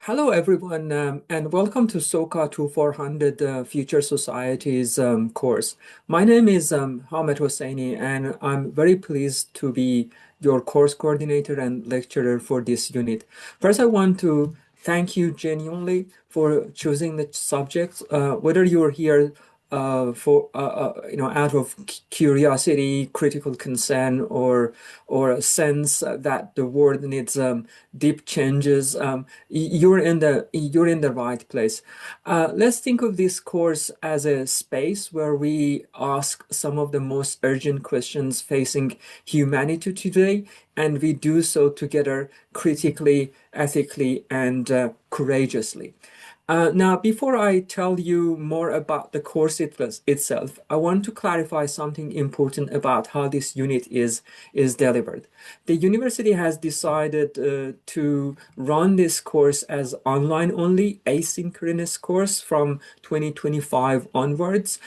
Hello everyone, and welcome to SOCA 2400 Future Societies course. My name is Hamed Hosseini, and I'm very pleased to be your course coordinator and lecturer for this unit. First, I want to thank you genuinely for choosing the subject, whether you're here out of curiosity, critical concern, or a sense that the world needs deep changes. You're in the right place. Let's think of this course as a space where we ask some of the most urgent questions facing humanity today, and we do so together critically, ethically, and courageously. Now, before I tell you more about the course itself, I want to clarify something important about how this unit is delivered. The university has decided to run this course as online only, asynchronous course from 2025 onwards,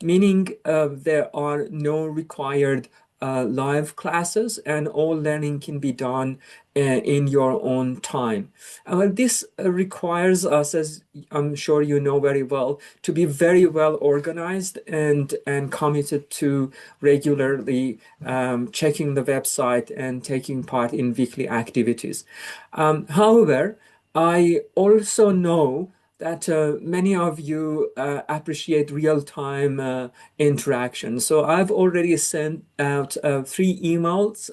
meaning there are no required live classes, and all learning can be done in your own time. This requires us, as I'm sure you know very well, to be very well organized and committed to regularly checking the website and taking part in weekly activities. However, I also know that many of you appreciate real-time interaction. So I've already sent out 3 emails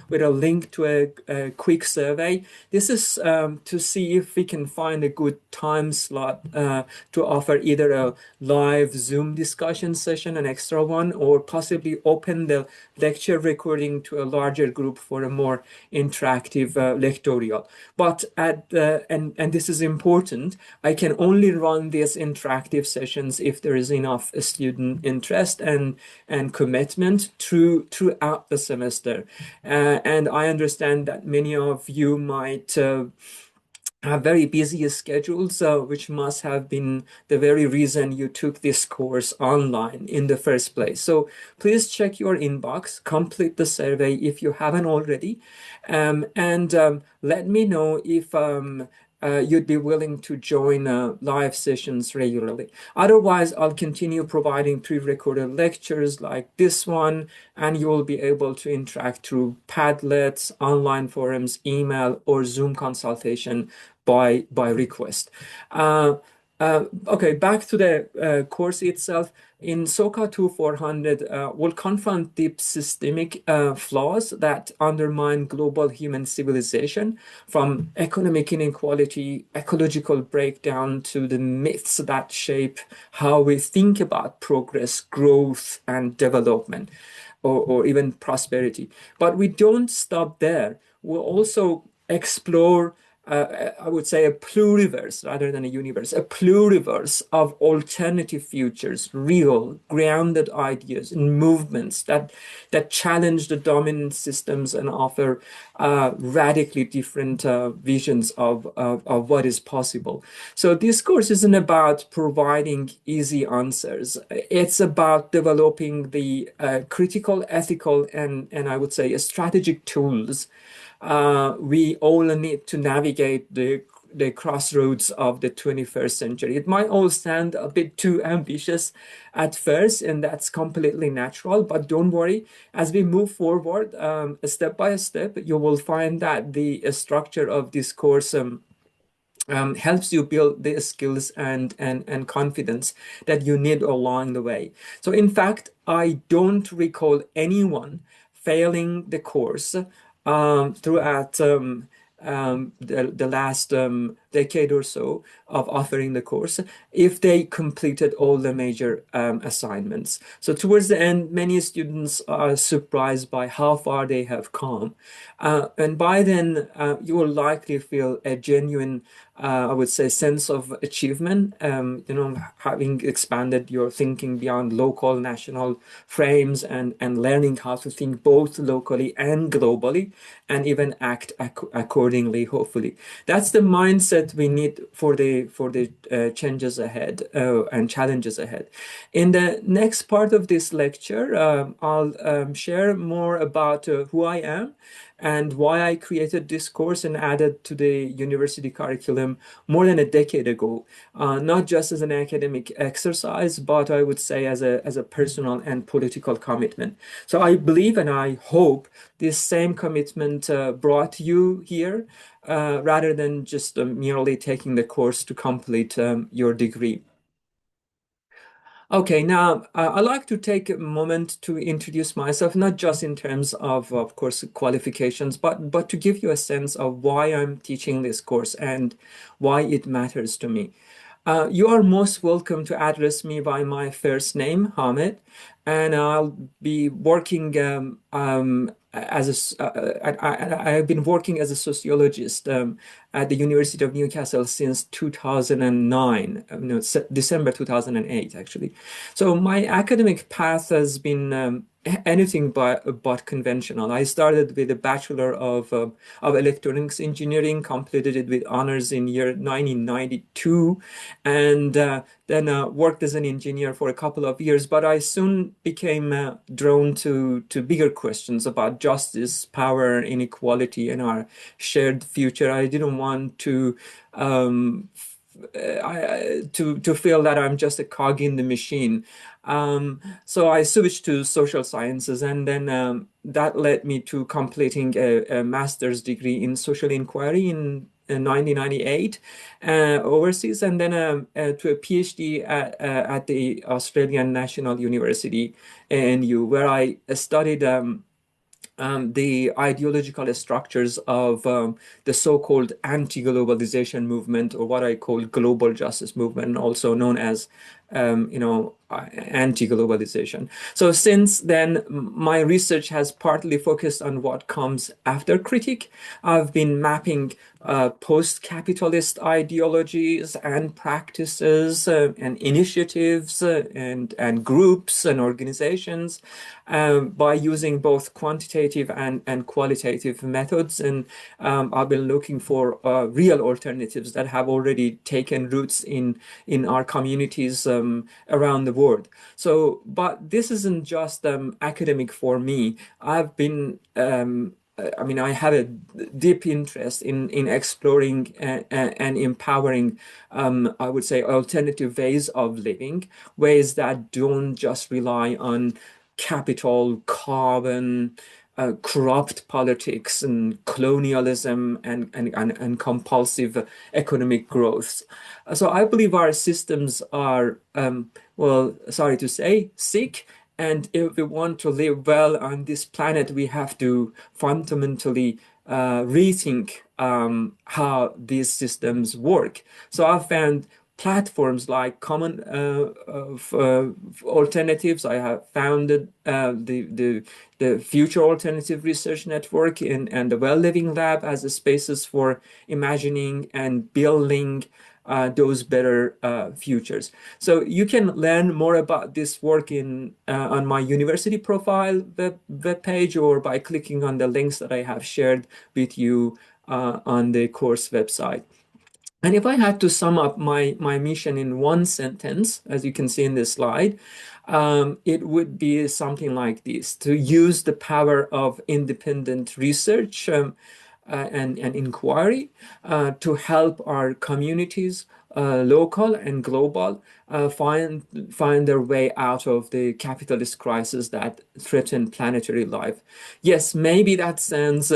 with a link to a quick survey. This is to see if we can find a good time slot to offer either a live Zoom discussion session, an extra one, or possibly open the lecture recording to a larger group for a more interactive lectorial. But and this is important, I can only run these interactive sessions if there is enough student interest and commitment throughout the semester. And I understand that many of you might have very busy schedules, which must have been the very reason you took this course online in the first place. So please check your inbox, complete the survey if you haven't already, and let me know if you'd be willing to join live sessions regularly. Otherwise, I'll continue providing pre-recorded lectures like this one, and you will be able to interact through Padlets, online forums, email, or Zoom consultation by request. Okay, back to the course itself. In SOCA 2400, we'll confront deep systemic flaws that undermine global human civilization, from economic inequality, ecological breakdown, to the myths that shape how we think about progress, growth, and development, or even prosperity. But we don't stop there. We'll also explore I would say a pluriverse rather than a universe, a pluriverse of alternative futures, real, grounded ideas and movements that challenge the dominant systems and offer radically different visions of what is possible. So this course isn't about providing easy answers. It's about developing the critical, ethical, and I would say strategic tools we all need to navigate the crossroads of the 21st century. It might all sound a bit too ambitious at first, and that's completely natural, but don't worry. As we move forward, step by step, you will find that the structure of this course helps you build the skills and confidence that you need along the way. So in fact, I don't recall anyone failing the course throughout the last decade or so of offering the course if they completed all the major assignments. So towards the end, many students are surprised by how far they have come. And by then, you will likely feel a genuine, I would say, sense of achievement, having expanded your thinking beyond local, national frames and learning how to think both locally and globally, and even act accordingly, hopefully. That's the mindset we need for the changes ahead and challenges ahead. In the next part of this lecture, I'll share more about who I am and why I created this course and added to the university curriculum more than a decade ago, not just as an academic exercise, but I would say as a personal and political commitment. So I believe and I hope this same commitment brought you here, rather than just merely taking the course to complete your degree. Okay, now I'd like to take a moment to introduce myself, not just in terms of course, qualifications, but to give you a sense of why I'm teaching this course and why it matters to me. You are most welcome to address me by my first name, Hamid, and I'll be working as I've been working as a sociologist at the University of Newcastle since 2009, no, December 2008, actually. So my academic path has been anything but conventional. I started with a Bachelor of Electronics Engineering, completed it with honors in year 1992, and then worked as an engineer for a couple of years. But I soon became drawn to bigger questions about justice, power, inequality, and our shared future. I didn't want to to feel that I'm just a cog in the machine. So I switched to social sciences, and then that led me to completing a master's degree in social inquiry in 1998 overseas, and then to a PhD at the Australian National University, ANU, where I studied the ideological structures of the so-called anti-globalization movement, or what I call global justice movement, also known as anti-globalization. So since then, my research has partly focused on what comes after critique. I've been mapping post-capitalist ideologies and practices and initiatives and groups and organizations by using both quantitative and qualitative methods. And I've been looking for real alternatives that have already taken roots in our communities around the world. So, but this isn't just academic for me. I mean, I have a deep interest in exploring and empowering, I would say, alternative ways of living, ways that don't just rely on capital, carbon, corrupt politics, and colonialism, and compulsive economic growth. So I believe our systems are, well, sorry to say, sick. And if we want to live well on this planet, we have to fundamentally rethink how these systems work. So I found platforms like Common Alternatives. I have founded the Future Alternative Research Network and the Well Living Lab as a spaces for imagining and building those better futures. So you can learn more about this work in on my university profile web page, or by clicking on the links that I have shared with you on the course website. And if I had to sum up my mission in one sentence, as you can see in this slide, it would be something like this: to use the power of independent research and inquiry to help our communities, local and global, find their way out of the capitalist crisis that threaten planetary life. Yes, maybe that sounds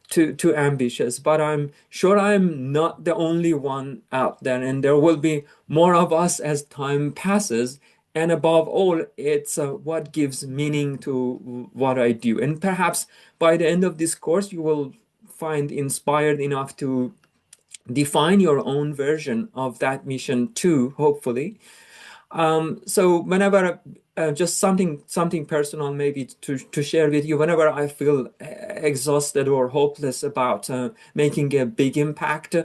too ambitious, but I'm sure I'm not the only one out there, and there will be more of us as time passes. And above all, it's what gives meaning to what I do. And perhaps by the end of this course, you will find inspired enough to define your own version of that mission too, hopefully. So whenever just something personal maybe to share with you, whenever I feel exhausted or hopeless about making a big impact,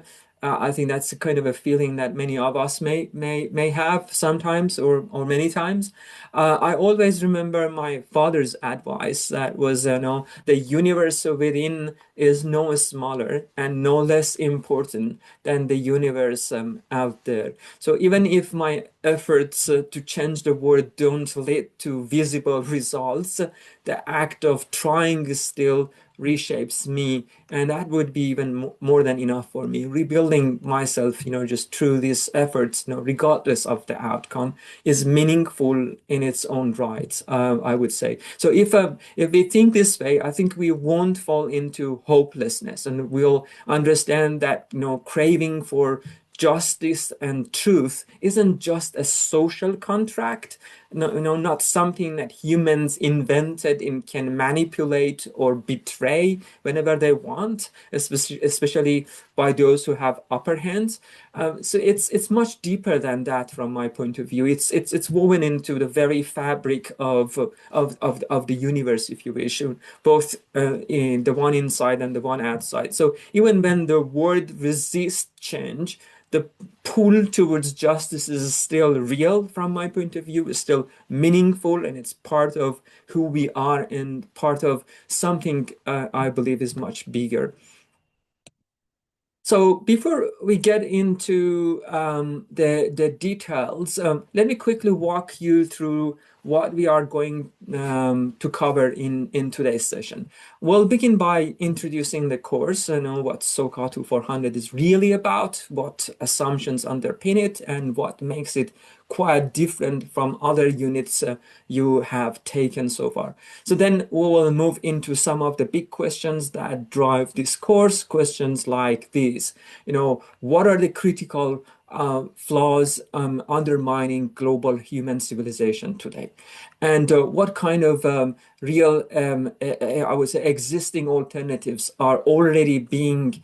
I think that's a kind of a feeling that many of us may have sometimes, or many times. I always remember my father's advice that was, no, the universe within is no smaller and no less important than the universe out there. So even if my efforts to change the world don't lead to visible results, the act of trying still reshapes me, and that would be even more than enough for me. Rebuilding myself, just through these efforts, regardless of the outcome, is meaningful in its own right, I would say. So if we think this way, I think we won't fall into hopelessness, and we'll understand that craving for justice and truth isn't just a social contract, no, not something that humans invented and can manipulate or betray whenever they want, especially by those who have upper hands. So it's much deeper than that from my point of view. It's woven into the very fabric of the universe, if you wish, both in the one inside and the one outside. So even when the world resists change, the pull towards justice is still real from my point of view, is still meaningful, and it's part of who we are and part of something I believe is much bigger. So before we get into the details, let me quickly walk you through what we are going to cover in today's session. We'll begin by introducing the course, what SOCA 400 is really about, what assumptions underpin it, and what makes it quite different from other units you have taken so far. So then we will move into some of the big questions that drive this course, questions like these. What are the critical flaws undermining global human civilization today? And what kind of real, I would say, existing alternatives are already being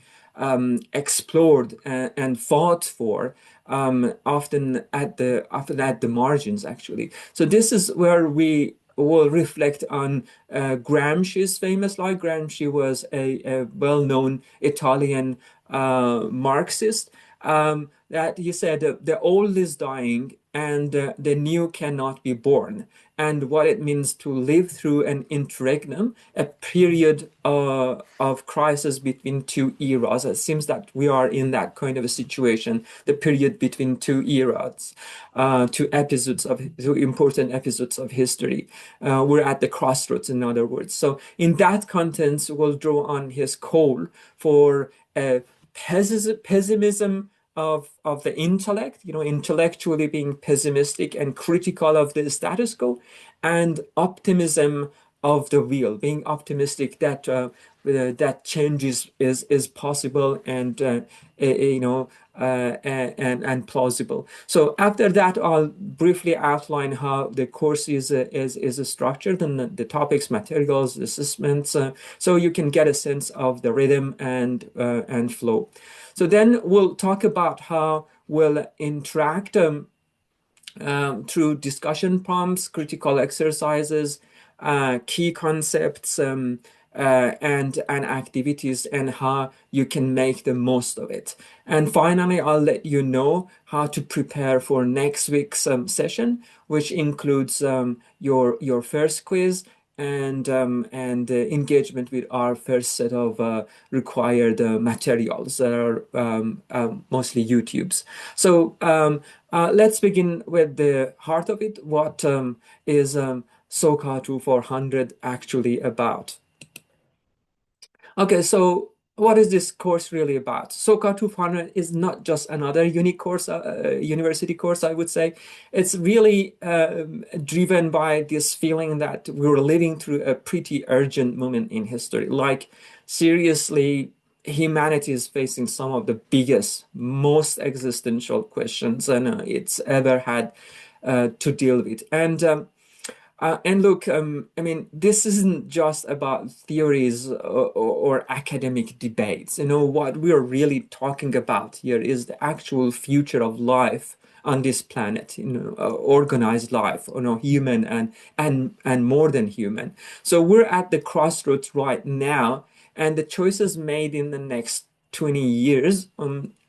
explored and fought for, often at the margins, actually. So this is where we will reflect on Gramsci's famous life. Gramsci was a well-known Italian Marxist, that he said the old is dying and the new cannot be born, and what it means to live through an interregnum, a period of crisis between two eras. It seems that we are in that kind of a situation, the period between two eras, two important episodes of history. We're at the crossroads, in other words. So in that context, we'll draw on his call for pessimism of the intellect, intellectually being pessimistic and critical of the status quo, and optimism of the will, being optimistic that that change is possible and and plausible. So after that, I'll briefly outline how the course is structured, and the topics, materials, assessments, so you can get a sense of the rhythm and flow. So then we'll talk about how we'll interact through discussion prompts, critical exercises, key concepts, and activities, and how you can make the most of it. And finally, I'll let you know how to prepare for next week's session, which includes your first quiz and engagement with our first set of required materials that are mostly YouTube's. So let's begin with the heart of it. What is SOCA 400 actually about? Okay, so what is this course really about? SOCA 200 is not just another unique course, university course, I would say. It's really driven by this feeling that we're living through a pretty urgent moment in history. Like, seriously, humanity is facing some of the biggest, most existential questions it's ever had to deal with. And look, I mean, this isn't just about theories or academic debates. What we are really talking about here is the actual future of life on this planet, organized life, human and more than human. So we're at the crossroads right now, and the choices made in the next 20 years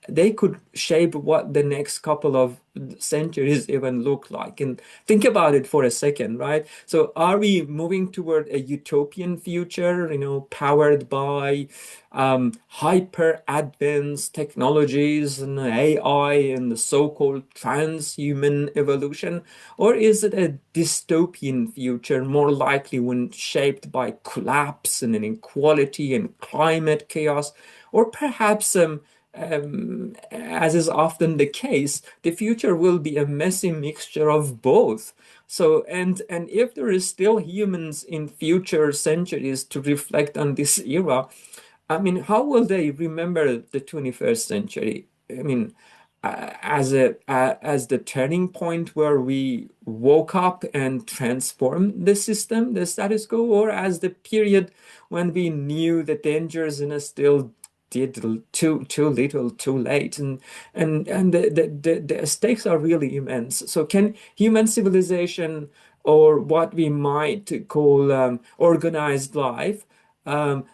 they could shape what the next couple of centuries even look like. And think about it for a second, right? So are we moving toward a utopian future, powered by hyper advanced technologies and AI and the so-called transhuman evolution? Or is it a dystopian future, more likely one shaped by collapse and inequality and climate chaos? Or perhaps as is often the case, the future will be a messy mixture of both. So, and if there is still humans in future centuries to reflect on this era, I mean, how will they remember the 21st century? I mean, as the turning point where we woke up and transformed the system, the status quo, or as the period when we knew the dangers and still did too little, too late, and the stakes are really immense. So, can human civilization, or what we might call organized life,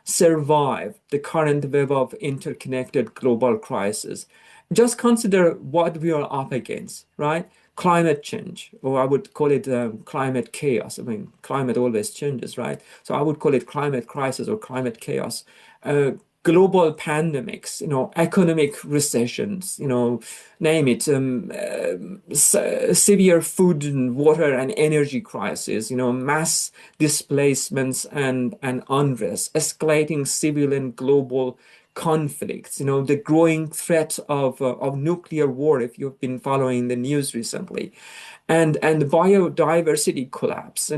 survive the current web of interconnected global crisis? Just consider what we are up against, right? Climate change, or I would call it climate chaos. I mean, climate always changes, right? So I would call it climate crisis or climate chaos. Uh, Global pandemics, economic recessions, name it, severe food and water and energy crisis, mass displacements and unrest, escalating civil and global conflicts, the growing threat of nuclear war, if you've been following the news recently, and biodiversity collapse,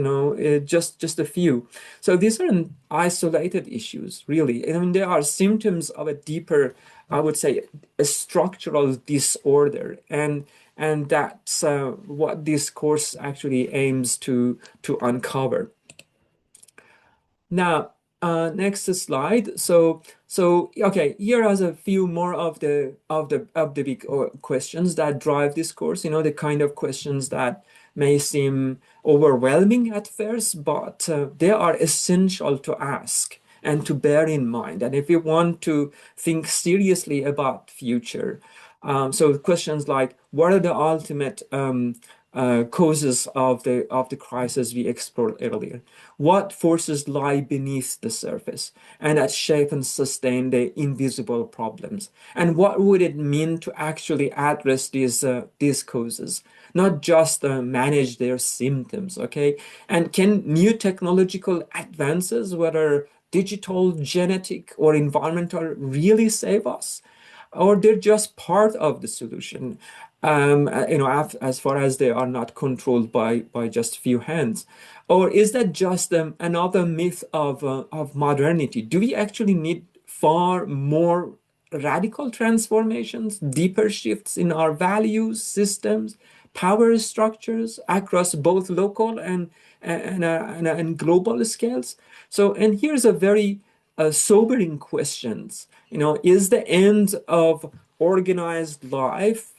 just a few. So these aren't isolated issues, really. I mean, they are symptoms of a deeper, I would say, a structural disorder, and that's what this course actually aims to uncover. Now, next slide. So okay, here are a few more of the big questions that drive this course. The kind of questions that may seem overwhelming at first, but they are essential to ask and to bear in mind. And if you want to think seriously about future, so questions like, what are the ultimate causes of the crisis we explored earlier? What forces lie beneath the surface and that shape and sustain the invisible problems? And what would it mean to actually address these causes, not just manage their symptoms? Okay, and can new technological advances, whether digital, genetic, or environmental, really save us? Or they're just part of the solution, as far as they are not controlled by just few hands? Or is that just another myth of modernity? Do we actually need far more radical transformations, deeper shifts in our values, systems, power structures across both local and global scales? So, and here's a very sobering questions. Is the end of organized life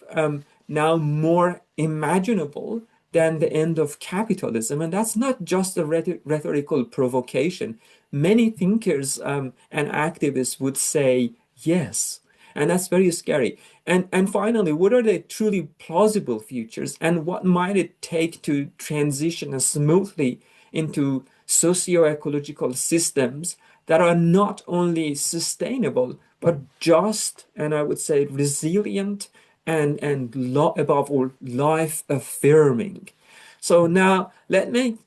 now more imaginable than the end of capitalism? And that's not just a rhetorical provocation. Many thinkers and activists would say yes. And that's very scary. And finally, what are the truly plausible futures, and what might it take to transition smoothly into socio-ecological systems that are not only sustainable, but just, and I would say resilient, and above all, life affirming? So now let me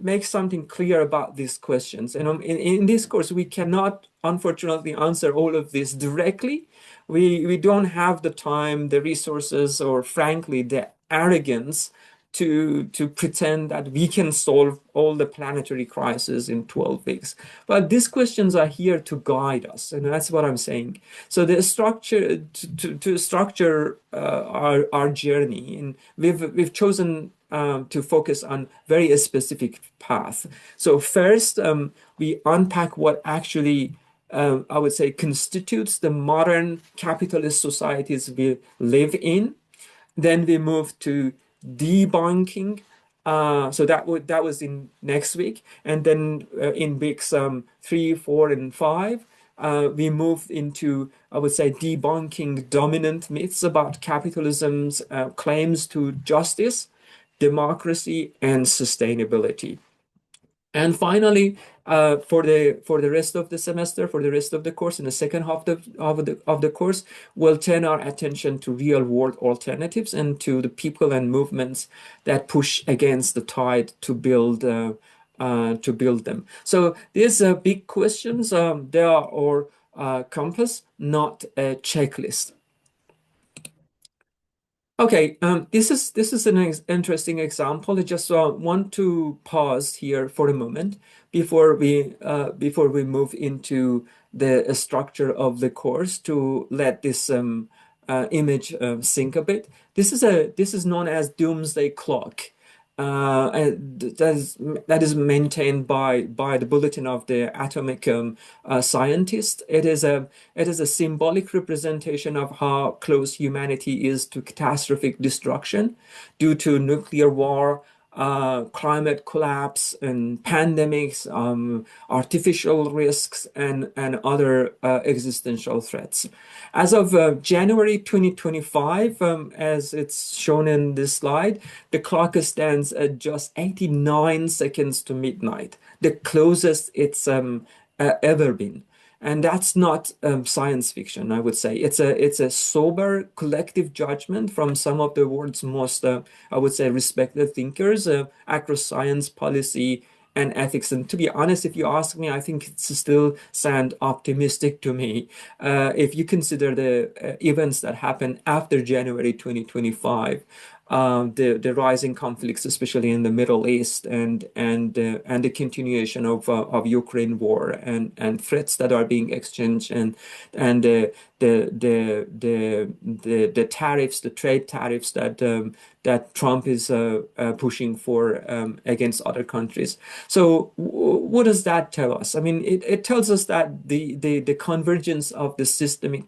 make something clear about these questions. And in this course, we cannot, unfortunately, answer all of this directly. We don't have the time, the resources, or frankly, the arrogance to pretend that we can solve all the planetary crises in 12 weeks. But these questions are here to guide us, and that's what I'm saying. So the structure to structure our journey, and we've chosen to focus on very specific path. So first, we unpack what actually I would say constitutes the modern capitalist societies we live in. Then we move to debunking. So that was in next week, and then in weeks 3, 4, and 5, we move into, I would say, debunking dominant myths about capitalism's claims to justice, democracy, and sustainability. And finally, for the rest of the semester, for the rest of the course, in the second half of the course, we'll turn our attention to real world alternatives and to the people and movements that push against the tide to build them. So these big questions, they are our compass, not a checklist. Okay, this is an interesting example. I just want to pause here for a moment before we move into the structure of the course to let this image sink a bit. This is known as Doomsday Clock. And that is maintained by the Bulletin of the Atomic Scientist. It is a symbolic representation of how close humanity is to catastrophic destruction due to nuclear war, climate collapse, and pandemics, artificial risks, and other existential threats. As of January 2025, as it's shown in this slide, the clock stands at just 89 seconds to midnight, the closest it's ever been. And that's not science fiction, I would say. It's a sober collective judgment from some of the world's most, I would say, respected thinkers across science, policy, and ethics. And to be honest, if you ask me, I think it's still sound optimistic to me. If you consider the events that happened after January 2025, the rising conflicts, especially in the Middle East, and the continuation of Ukraine war and threats that are being exchanged, and the tariffs, the trade tariffs that Trump is pushing for against other countries. So what does that tell us? I mean, it tells us that the convergence of the systemic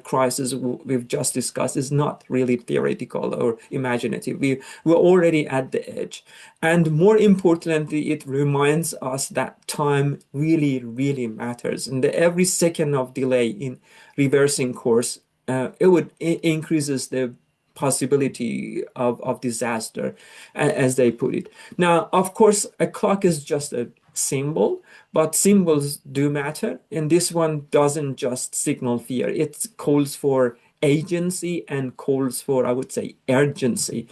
crisis we've just discussed is not really theoretical or imaginative. We're already at the edge. And more importantly, it reminds us that time really, really matters. And that every second of delay in reversing course, it increases the possibility of disaster, as they put it. Now, of course, a clock is just a symbol, but symbols do matter. And this one doesn't just signal fear, it calls for agency and calls for, I would say, urgency,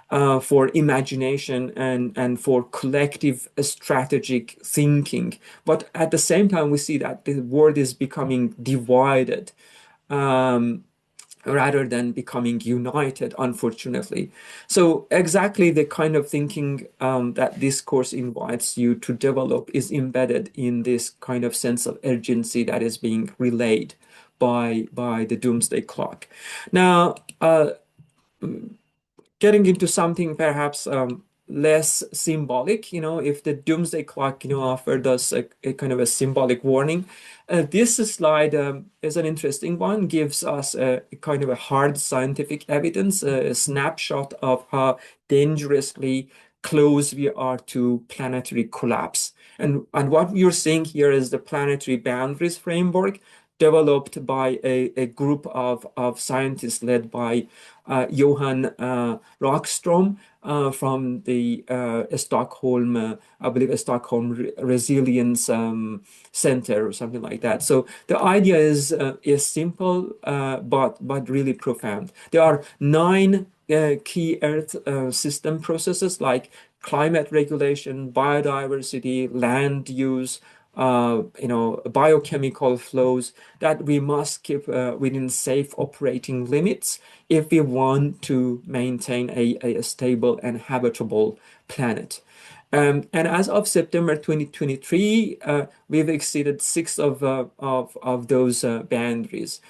for imagination and for collective strategic thinking. But at the same time, we see that the world is becoming divided. Rather than becoming united, unfortunately. So exactly the kind of thinking that this course invites you to develop is embedded in this kind of sense of urgency that is being relayed by the Doomsday Clock. Now, getting into something perhaps less symbolic, if the Doomsday Clock, offered us a kind of a symbolic warning, this slide is an interesting one, gives us a kind of a hard scientific evidence, a snapshot of how dangerously close we are to planetary collapse. And what you're seeing here is the planetary boundaries framework developed by a group of scientists led by Johan Rockström from the Stockholm, I believe, a Stockholm Resilience Center or something like that. So the idea is simple, but really profound. There are 9 key Earth system processes like climate regulation, biodiversity, land use, biochemical flows that we must keep within safe operating limits if we want to maintain a stable and habitable planet. And as of September 2023, we've exceeded 6 of those boundaries.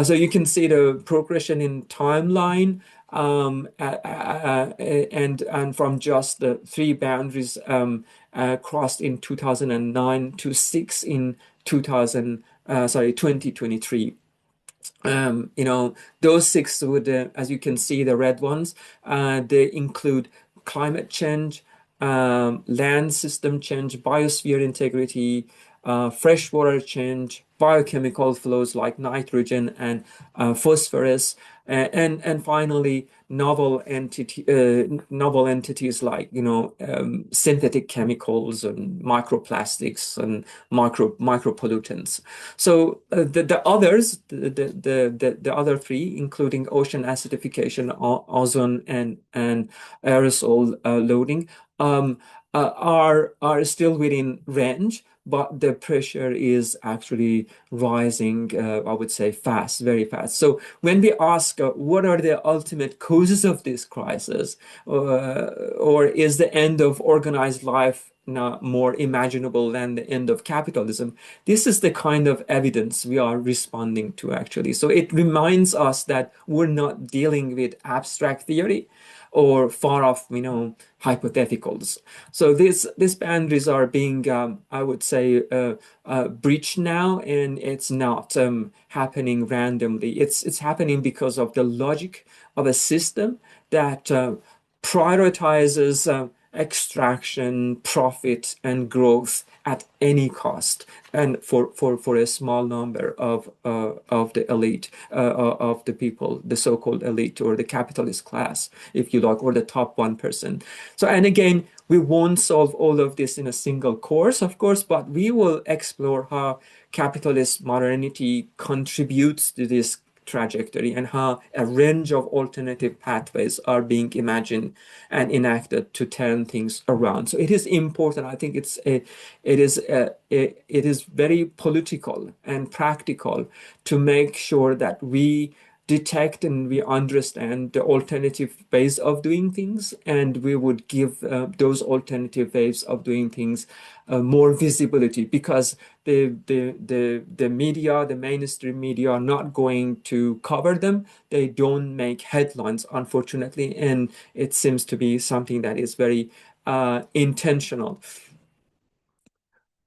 So you can see the progression in timeline, and from just the 3 boundaries crossed in 2009 to 6 in 2023. Those 6 would, as you can see, the red ones, they include climate change, land system change, biosphere integrity, freshwater change, biochemical flows like nitrogen and phosphorus, and finally novel entities like synthetic chemicals and microplastics and micropollutants. So the others, the other three, including ocean acidification, ozone, and aerosol loading, are still within range, but the pressure is actually rising, I would say, fast, very fast. So when we ask what are the ultimate causes of this crisis, or is the end of organized life not more imaginable than the end of capitalism, this is the kind of evidence we are responding to, actually. So it reminds us that we're not dealing with abstract theory or far off, hypotheticals. So these boundaries are being, I would say, breached now, and it's not happening randomly. It's happening because of the logic of a system that prioritizes extraction, profit, and growth at any cost, and for a small number of the elite, of the people, the so-called elite or the capitalist class, if you like, or the top 1%. So, and again, we won't solve all of this in a single course, of course, but we will explore how capitalist modernity contributes to this trajectory and how a range of alternative pathways are being imagined and enacted to turn things around. So it is important. I think it is very political and practical to make sure that we detect and we understand the alternative ways of doing things, and we would give those alternative ways of doing things more visibility, because the media, the mainstream media, are not going to cover them. They don't make headlines, unfortunately, and it seems to be something that is very intentional.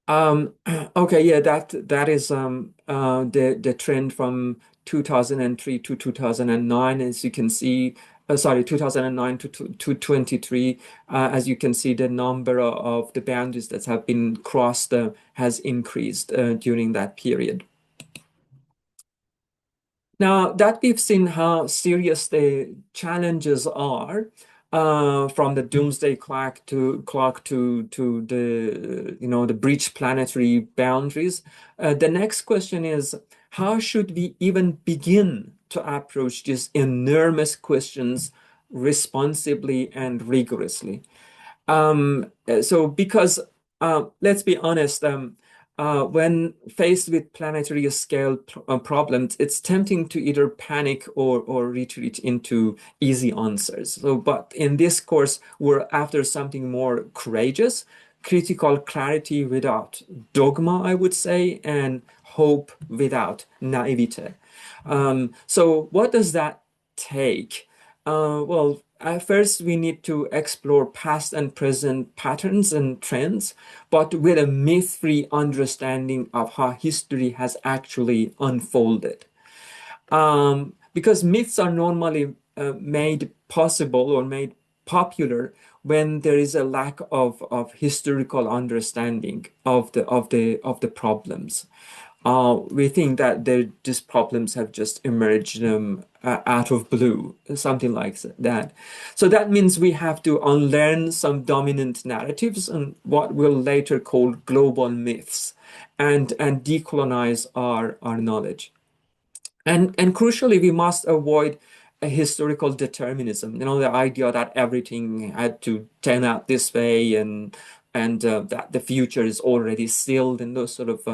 Um, okay, yeah, that is the trend from 2003 to 2009, as you can see. Sorry, 2009 to 23. As you can see, the number of the boundaries that have been crossed has increased during that period. Now that we've seen how serious the challenges are, from the Doomsday Clock to the the breach planetary boundaries, the next question is, how should we even begin to approach these enormous questions responsibly and rigorously? So because let's be honest, when faced with planetary scale problems, it's tempting to either panic or retreat into easy answers. So, but in this course, we're after something more courageous, critical clarity without dogma, I would say, and hope without naivete. So what does that take? Well, first, we need to explore past and present patterns and trends, but with a myth-free understanding of how history has actually unfolded. Because myths are normally made possible or made popular when there is a lack of historical understanding of the problems. We think that these problems have just emerged out of blue, something like that. So that means we have to unlearn some dominant narratives and what we'll later call global myths, and decolonize our knowledge. And crucially, we must avoid a historical determinism. The idea that everything had to turn out this way, and that the future is already sealed, and those sort of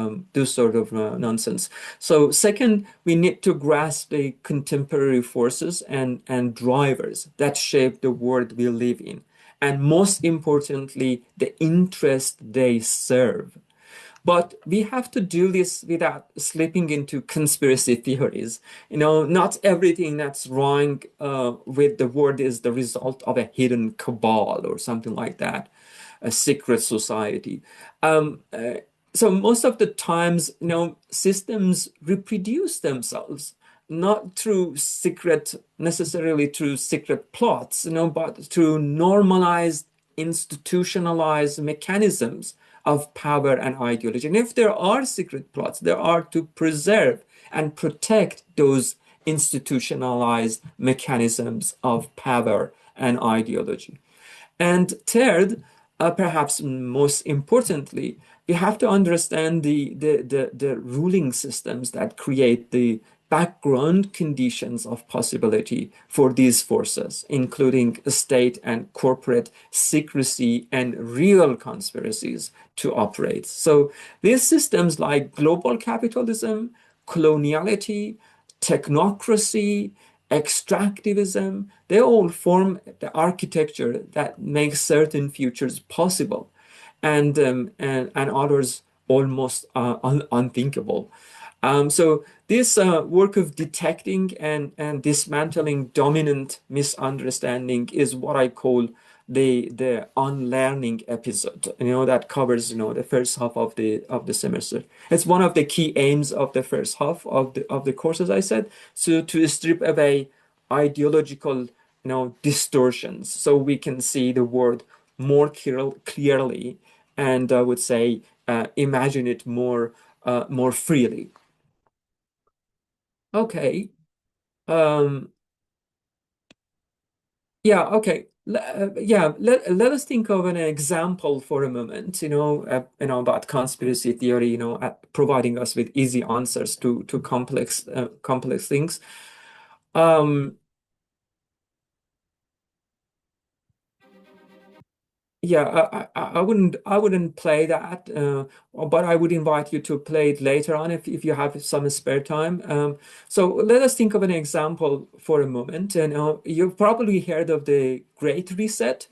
nonsense. So second, we need to grasp the contemporary forces and drivers that shape the world we live in, and most importantly, the interest they serve. But we have to do this without slipping into conspiracy theories. Not everything that's wrong with the world is the result of a hidden cabal or something like that, a secret society. So most of the times, systems reproduce themselves, not necessarily through secret plots, but through normalized, institutionalized mechanisms of power and ideology. And if there are secret plots, there are to preserve and protect those institutionalized mechanisms of power and ideology. And third, perhaps most importantly, we have to understand the ruling systems that create the background conditions of possibility for these forces, including state and corporate secrecy and real conspiracies to operate. So these systems like global capitalism, coloniality, technocracy, extractivism, they all form the architecture that makes certain futures possible and others almost unthinkable. So this work of detecting and dismantling dominant misunderstanding is what I call the unlearning episode. That covers the first half of the semester. It's one of the key aims of the first half of the course, as I said, so to strip away ideological distortions, so we can see the world more clearly, and I would say imagine it more freely. Okay. Um, yeah, okay. Yeah, let us think of an example for a moment, about conspiracy theory, providing us with easy answers to complex things. Um, Yeah, I wouldn't play that, but I would invite you to play it later on if you have some spare time. So let us think of an example for a moment. And you've probably heard of the Great Reset.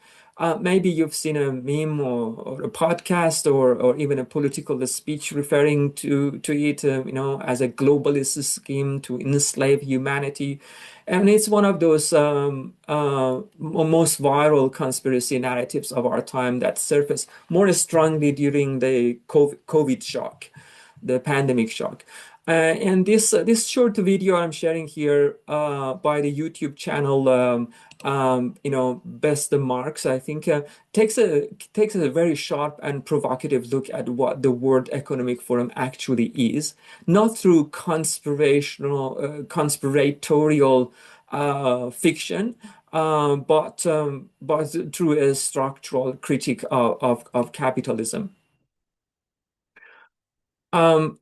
Maybe you've seen a meme or a podcast or even a political speech referring to it, as a globalist scheme to enslave humanity. And it's one of those most viral conspiracy narratives of our time that surfaced more strongly during the COVID shock, the pandemic shock. And this short video I'm sharing here by the YouTube channel, Best the Marks, I think, takes a very sharp and provocative look at what the World Economic Forum actually is, not through conspiratorial fiction, but through a structural critique of capitalism. Um,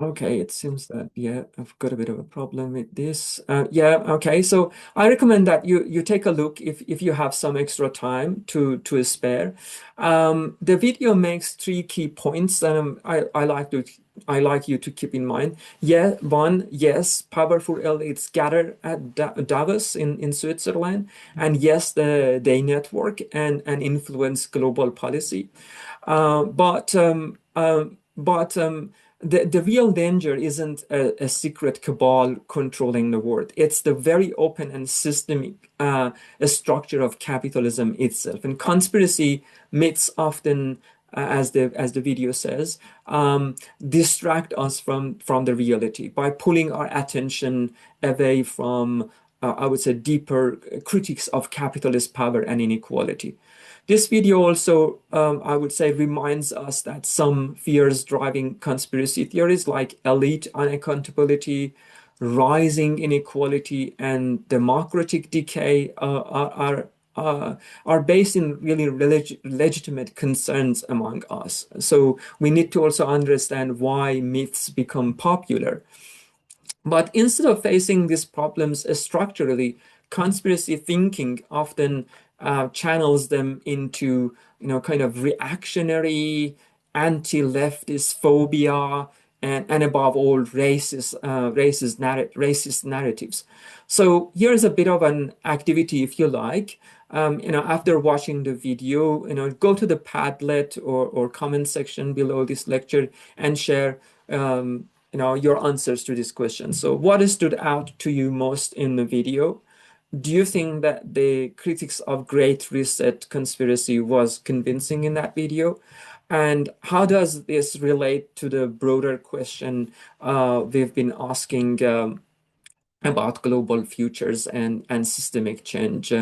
Okay, it seems that, yeah, I've got a bit of a problem with this. Yeah, okay. So I recommend that you take a look if you have some extra time to spare. The video makes three key points. I like you to keep in mind. Yeah, one, yes, powerful elites gather at Davos in Switzerland, and yes, they network and influence global policy. But the real danger isn't a secret cabal controlling the world. It's the very open and systemic structure of capitalism itself. And conspiracy myths often, as the video says, distract us from the reality by pulling our attention away from, I would say, deeper critiques of capitalist power and inequality. This video also, I would say, reminds us that some fears driving conspiracy theories like elite unaccountability, rising inequality, and democratic decay are based in really legitimate concerns among us. So we need to also understand why myths become popular. But instead of facing these problems structurally, conspiracy thinking often channels them into, kind of reactionary, anti-leftist phobia, and above all, racist narratives. So here's a bit of an activity, if you like. After watching the video, go to the Padlet or comment section below this lecture and share your answers to this question. So what stood out to you most in the video? Do you think that the critics of Great Reset conspiracy was convincing in that video? And how does this relate to the broader question we've been asking about global futures and systemic change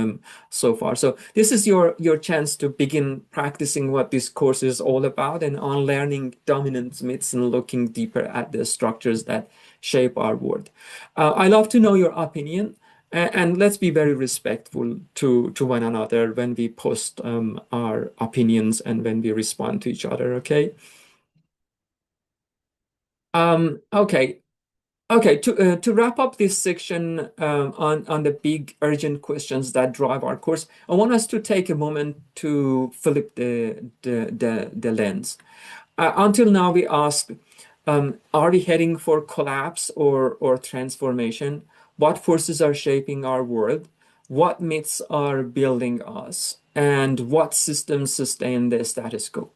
so far. So this is your chance to begin practicing what this course is all about and unlearning dominant myths and looking deeper at the structures that shape our world. I love to know your opinion. And let's be very respectful to one another when we post our opinions and when we respond to each other, okay? Okay. Okay, to wrap up this section on the big urgent questions that drive our course, I want us to take a moment to flip the lens. Until now, we asked, are we heading for collapse or transformation? What forces are shaping our world? What myths are building us? And what systems sustain the status quo?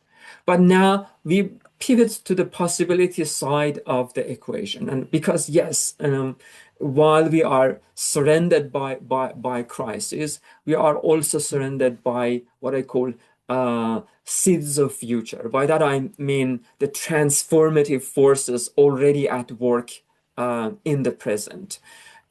But now we pivot to the possibility side of the equation. And because, yes, while we are surrounded by crisis, we are also surrounded by what I call seeds of future. By that I mean the transformative forces already at work in the present.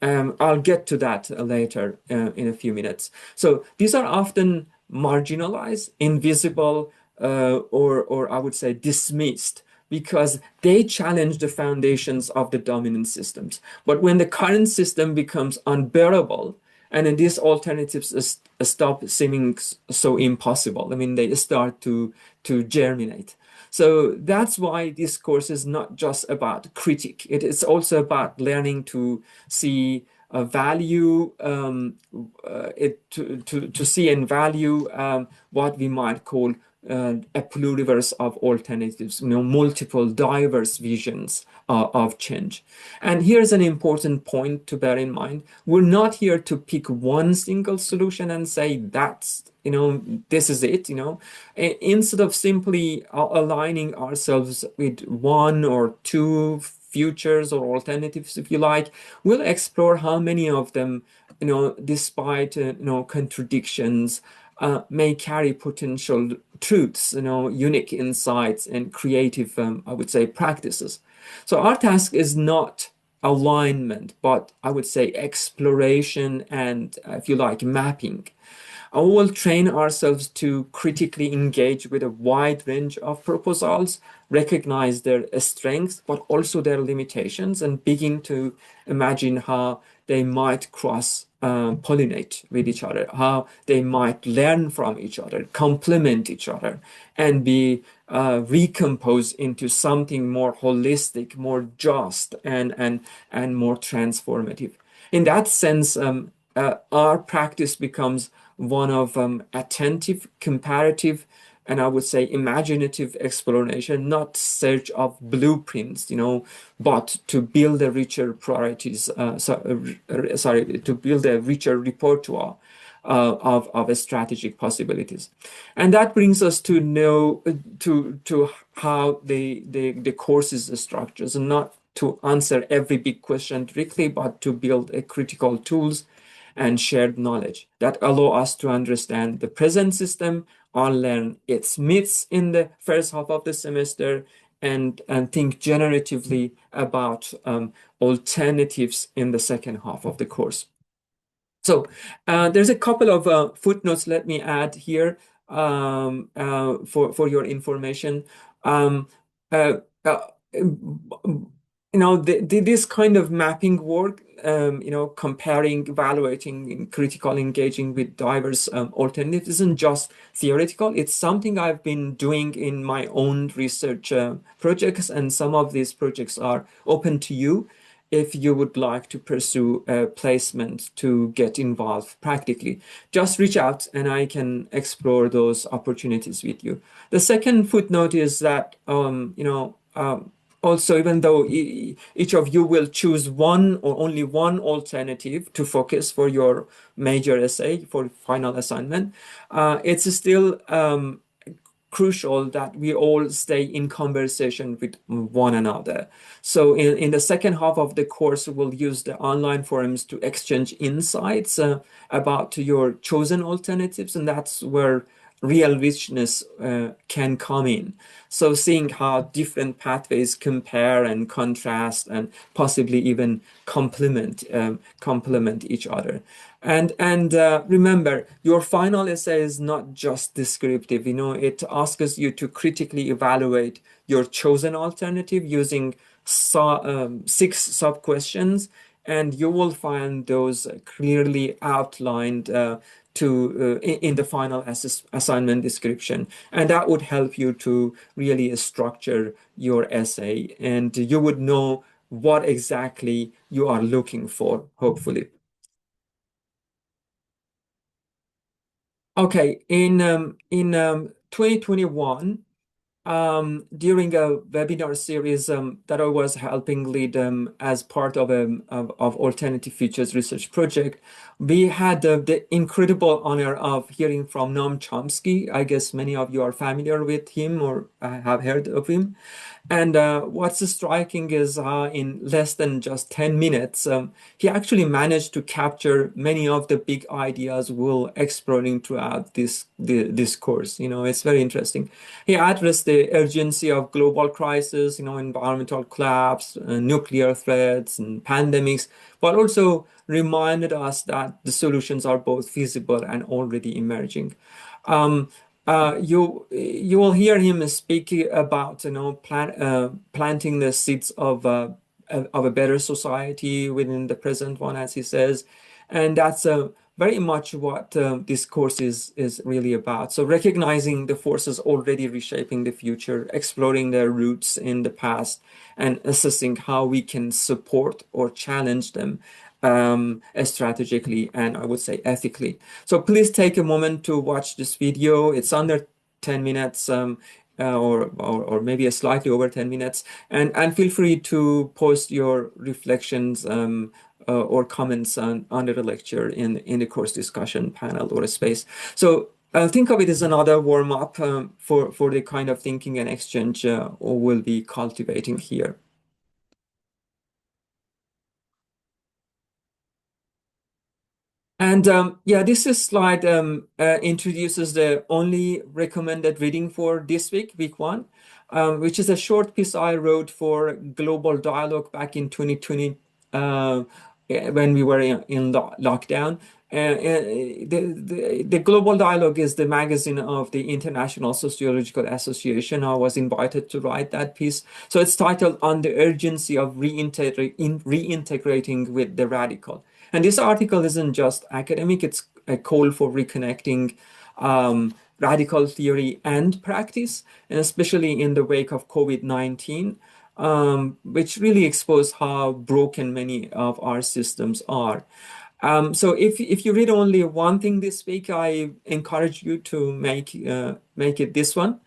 I'll get to that later in a few minutes. So these are often marginalized, invisible, or I would say dismissed because they challenge the foundations of the dominant systems. But when the current system becomes unbearable, and then these alternatives stop seeming so impossible, I mean, they start to germinate. So that's why this course is not just about critique. It is also about learning to see a value, to see and value what we might call a pluriverse of alternatives, multiple diverse visions of change. And here's an important point to bear in mind. We're not here to pick one single solution and say that's, this is it, Instead of simply aligning ourselves with one or two futures or alternatives, if you like, we'll explore how many of them, despite, contradictions, may carry potential truths, unique insights and creative, I would say, practices. So our task is not alignment, but I would say exploration and, if you like, mapping. We will train ourselves to critically engage with a wide range of proposals, recognize their strengths, but also their limitations, and begin to imagine how they might cross pollinate with each other, how they might learn from each other, complement each other, and be recomposed into something more holistic, more just, and more transformative. In that sense, our practice becomes one of attentive, comparative, and I would say imaginative exploration, not search of blueprints, but to build a richer priorities, sorry, to build a richer repertoire of strategic possibilities. And that brings us to know to how the course is structured, and not to answer every big question directly, but to build a critical tools and shared knowledge that allow us to understand the present system, unlearn its myths in the first half of the semester, and think generatively about alternatives in the second half of the course. So there's a couple of footnotes let me add here for your information. Um, uh, uh, this kind of mapping work, comparing, evaluating, critical engaging with diverse alternatives isn't just theoretical. It's something I've been doing in my own research projects, and some of these projects are open to you if you would like to pursue a placement to get involved practically. Just reach out and I can explore those opportunities with you. The second footnote is that, also, even though each of you will choose one or only one alternative to focus for your major essay for final assignment, it's still crucial that we all stay in conversation with one another. So in the second half of the course, we'll use the online forums to exchange insights about your chosen alternatives. And that's where real richness can come in. So seeing how different pathways compare and contrast and possibly even complement each other. And remember, your final essay is not just descriptive. It asks you to critically evaluate your chosen alternative using six sub questions, and you will find those clearly outlined in the final assignment description, and that would help you to really structure your essay, and you would know what exactly you are looking for, hopefully. Okay, in 2021, during a webinar series that I was helping lead as part of Alternative Futures research project, we had the incredible honor of hearing from Noam Chomsky. I guess many of you are familiar with him or have heard of him. And what's striking is in less than just 10 minutes, he actually managed to capture many of the big ideas we'll exploring throughout this course. It's very interesting. He addressed the urgency of global crisis, environmental collapse, nuclear threats, and pandemics, but also reminded us that the solutions are both feasible and already emerging. Um, you will hear him speaking about planting the seeds of a better society within the present one, as he says, and that's very much what this course is really about. So recognizing the forces already reshaping the future, exploring their roots in the past, and assessing how we can support or challenge them strategically and I would say ethically. So please take a moment to watch this video. It's under 10 minutes or maybe a slightly over 10 minutes. And feel free to post your reflections or comments under the lecture in the course discussion panel or a space. So think of it as another warm-up for the kind of thinking and exchange we'll be cultivating here. And yeah, this is slide introduces the only recommended reading for this week, week one, which is a short piece I wrote for Global Dialogue back in 2020 when we were in lockdown. The Global Dialogue is the magazine of the International Sociological Association. I was invited to write that piece. So it's titled On the Urgency of Reintegrating with the Radical. And this article isn't just academic, it's a call for reconnecting radical theory and practice, and especially in the wake of COVID-19, which really exposed how broken many of our systems are. So if you read only one thing this week, I encourage you to make it this one.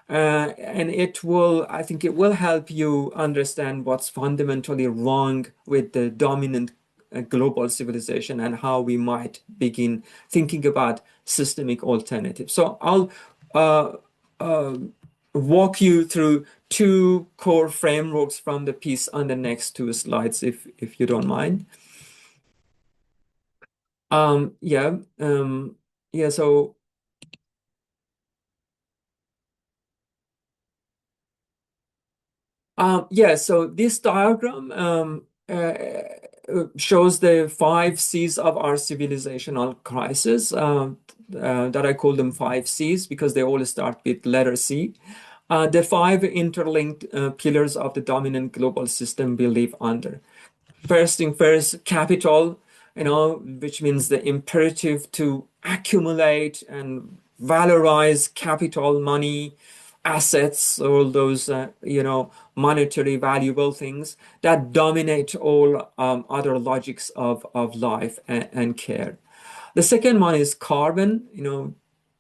And I think it will help you understand what's fundamentally wrong with the dominant global civilization and how we might begin thinking about systemic alternatives. So I'll uh, uh, walk you through two core frameworks from the piece on the next two slides, if you don't mind. Yeah, yeah. So yeah, so this diagram shows the five C's of our civilizational crisis. That I call them five C's because they all start with letter C. The five interlinked pillars of the dominant global system we live under. First thing first, capital, which means the imperative to accumulate and valorize capital, money, assets, all those, monetary valuable things that dominate all other logics of life and care. The second one is carbon,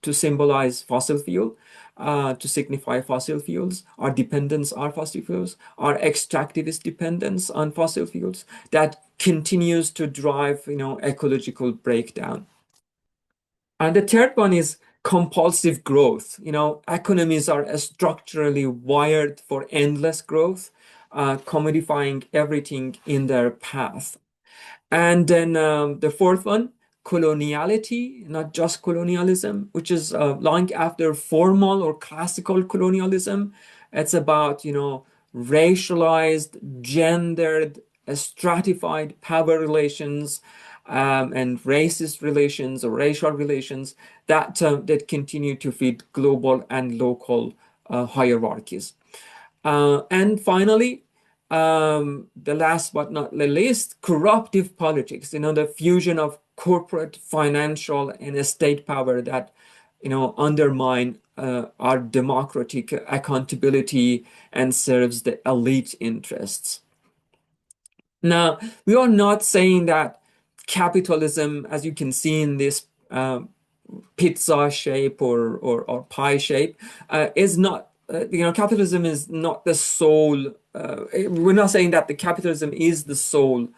to symbolize fossil fuel, to signify fossil fuels, our dependence on fossil fuels, our extractivist dependence on fossil fuels that continues to drive, ecological breakdown. And the third one is compulsive growth. Economies are structurally wired for endless growth, commodifying everything in their path. And then the fourth one, coloniality, not just colonialism, which is long after formal or classical colonialism. It's about, racialized, gendered, stratified power relations, and racist relations or racial relations that continue to feed global and local hierarchies. And finally, the last but not the least, corruptive politics, the fusion of corporate, financial, and state power that, undermine our democratic accountability and serves the elite interests. Now, we are not saying that capitalism, as you can see in this pizza shape or pie shape, is not, capitalism is not the sole, we're not saying that the capitalism is the sole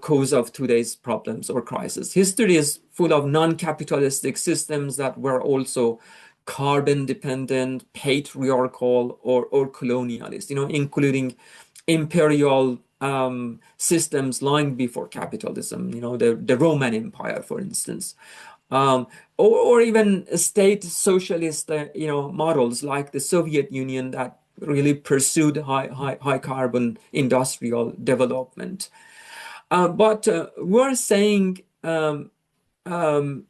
cause of today's problems or crisis. History is full of non-capitalistic systems that were also carbon dependent, patriarchal, or colonialist, including imperial systems long before capitalism, the Roman Empire, for instance. Or even state socialist, models like the Soviet Union that really pursued high carbon industrial development. But we're saying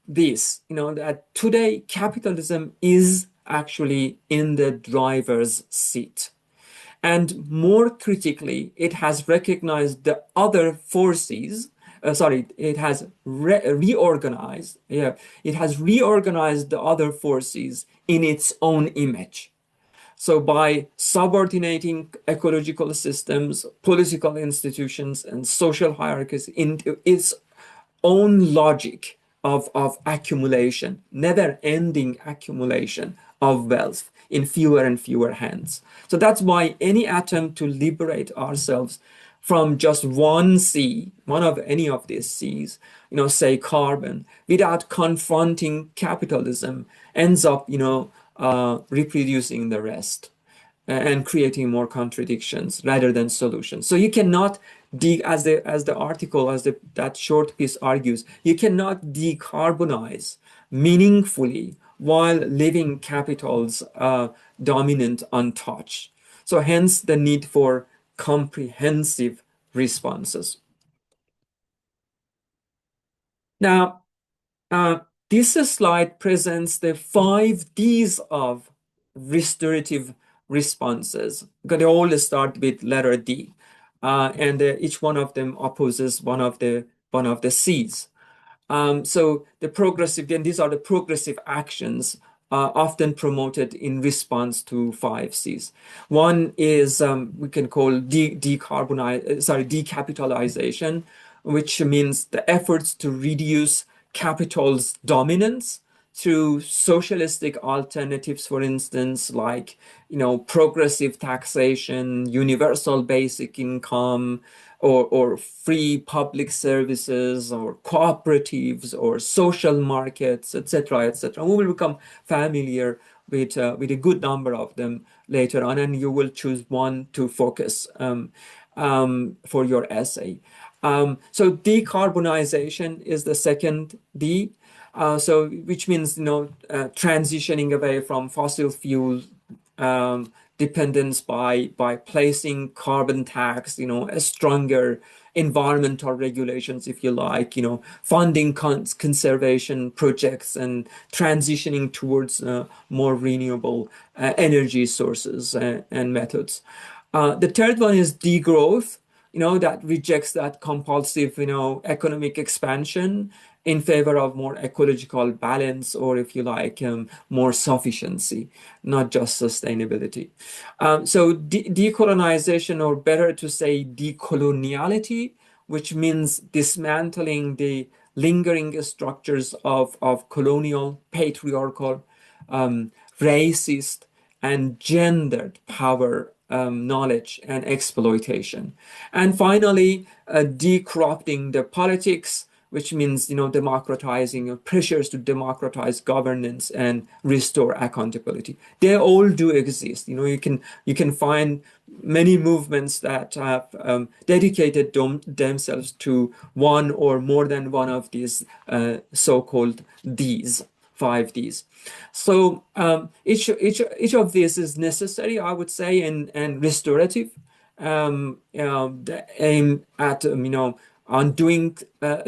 this, that today capitalism is actually in the driver's seat. And more critically, it has recognized the other forces. It has reorganized. Yeah, it has reorganized the other forces in its own image. So by subordinating ecological systems, political institutions, and social hierarchies into its own logic of accumulation, never-ending accumulation of wealth in fewer and fewer hands. So that's why any attempt to liberate ourselves from just one sea, one of any of these seas, say carbon, without confronting capitalism, ends up, reproducing the rest and creating more contradictions rather than solutions. So you cannot, as the article, that short piece argues, you cannot decarbonize meaningfully while leaving capital's dominant untouched. So hence the need for comprehensive responses. Now, this slide presents the 5 Ds of restorative responses. They all start with letter D, and each one of them opposes one of the C's. So these are the progressive actions often promoted in response to 5 Cs. One is we can call decapitalization, which means the efforts to reduce capital's dominance through socialistic alternatives, for instance, like, progressive taxation, universal basic income, or free public services, or cooperatives, or social markets, etc., etc. We will become familiar with a good number of them later on, and you will choose one to focus for your essay. So decarbonization is the second D. Which means, transitioning away from fossil fuel dependence by placing carbon tax, a stronger environmental regulations, if you like, funding conservation projects and transitioning towards more renewable energy sources and methods. The third one is degrowth, that rejects that compulsive, economic expansion in favor of more ecological balance, or if you like, more sufficiency, not just sustainability. So decolonization, or better to say decoloniality, which means dismantling the lingering structures of colonial, patriarchal, racist, and gendered power, knowledge, and exploitation. And finally, decorrupting the politics, which means, democratizing, pressures to democratize governance and restore accountability. They all do exist. You can find many movements that have dedicated themselves to one or more than one of these so-called Ds, 5 Ds. So each of these is necessary, I would say, and restorative, the aim at undoing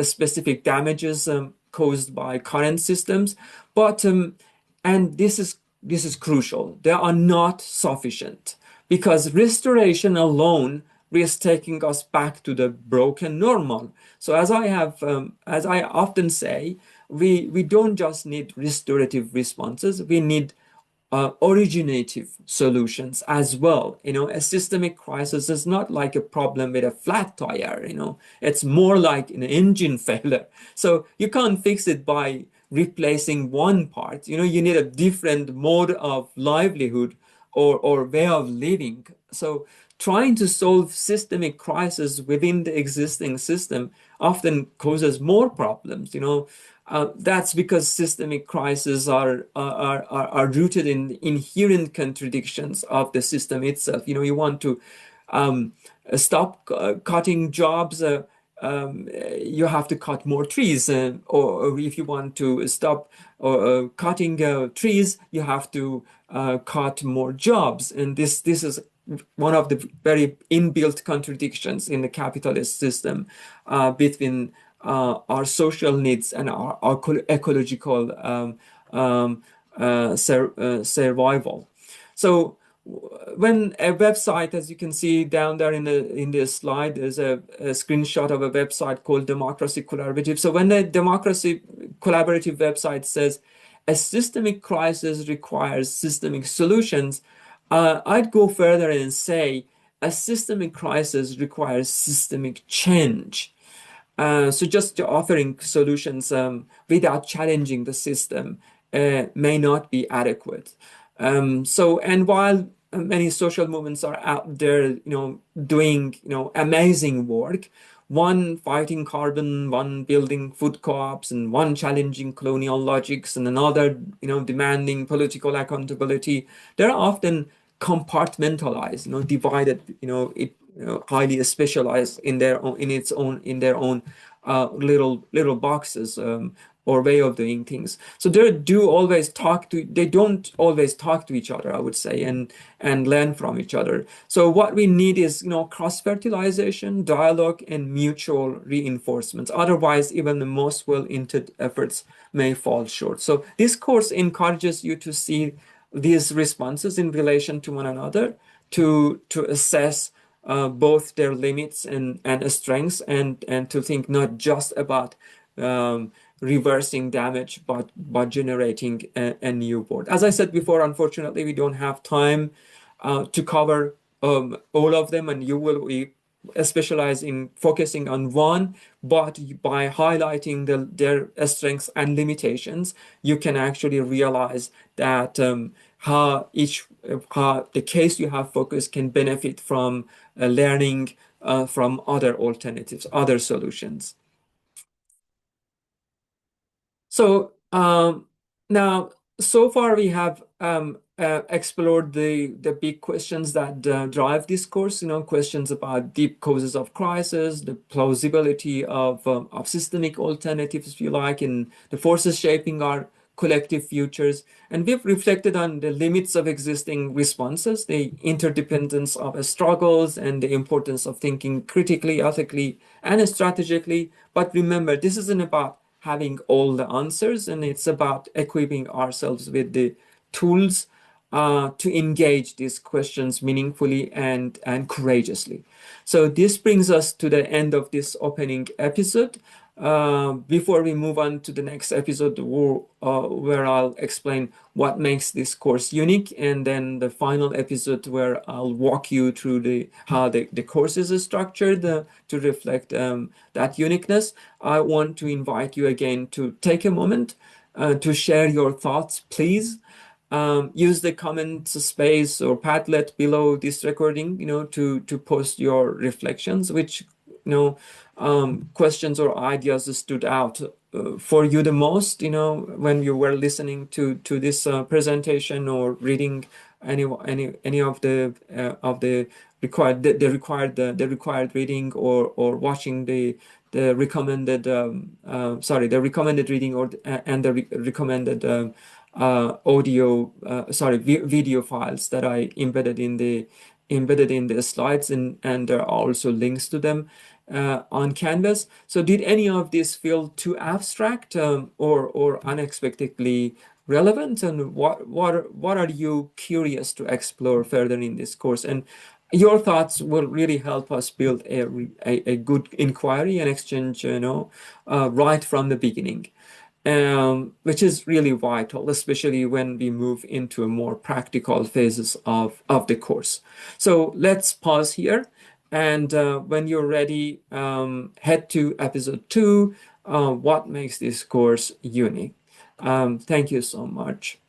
specific damages caused by current systems, but and this is crucial. They are not sufficient because restoration alone risks taking us back to the broken normal. So as I often say, we don't just need restorative responses. We need originative solutions as well. A systemic crisis is not like a problem with a flat tire, it's more like an engine failure. So you can't fix it by replacing one part. You need a different mode of livelihood or way of living. So trying to solve systemic crises within the existing system often causes more problems. That's because systemic crises are rooted in inherent contradictions of the system itself. You want to um, stop cutting jobs, you have to cut more trees. Or if you want to stop cutting trees, you have to cut more jobs. And this is one of the very inbuilt contradictions in the capitalist system between our social needs and our ecological survival. So when a website, as you can see down there in this slide, there's a screenshot of a website called Democracy Collaborative. So when the Democracy Collaborative website says a systemic crisis requires systemic solutions, I'd go further and say a systemic crisis requires systemic change. So just offering solutions without challenging the system may not be adequate. And while many social movements are out there, doing, amazing work, one fighting carbon, one building food co-ops, and one challenging colonial logics, and another, demanding political accountability, they're often compartmentalized, divided, highly specialized in their own little boxes, or way of doing things. So they don't always talk to each other, I would say, and learn from each other. So what we need is, cross-fertilization, dialogue, and mutual reinforcements. Otherwise, even the most well-intended efforts may fall short. So this course encourages you to see these responses in relation to one another, to assess both their limits and strengths, and to think not just about reversing damage, but generating a new board. As I said before, unfortunately, we don't have time to cover all of them, and you will be specialize in focusing on one, but by highlighting their strengths and limitations, you can actually realize that how the case you have focused can benefit from learning from other alternatives, other solutions. So now, so far we have explored the big questions that drive this course. Questions about deep causes of crisis, the plausibility of systemic alternatives, if you like, and the forces shaping our collective futures. And we've reflected on the limits of existing responses, the interdependence of struggles, and the importance of thinking critically, ethically, and strategically. But remember, this isn't about having all the answers, and it's about equipping ourselves with the tools to engage these questions meaningfully and courageously. So this brings us to the end of this opening episode. Before we move on to the next episode, where I'll explain what makes this course unique, and then the final episode where I'll walk you through how the course is structured to reflect that uniqueness, I want to invite you again to take a moment to share your thoughts, please. Use the comment space or Padlet below this recording, to post your reflections, which questions or ideas stood out for you the most, when you were listening to this presentation or reading any of the required the required reading, or watching the recommended the recommended reading, and the recommended audio video files that I embedded in the slides, and there are also links to them on Canvas. So did any of this feel too abstract, or unexpectedly relevant? And what are you curious to explore further in this course? And your thoughts will really help us build a good inquiry and exchange, right from the beginning, which is really vital, especially when we move into a more practical phases of the course. So let's pause here. And when you're ready, head to episode 2, what makes this course unique. Thank you so much.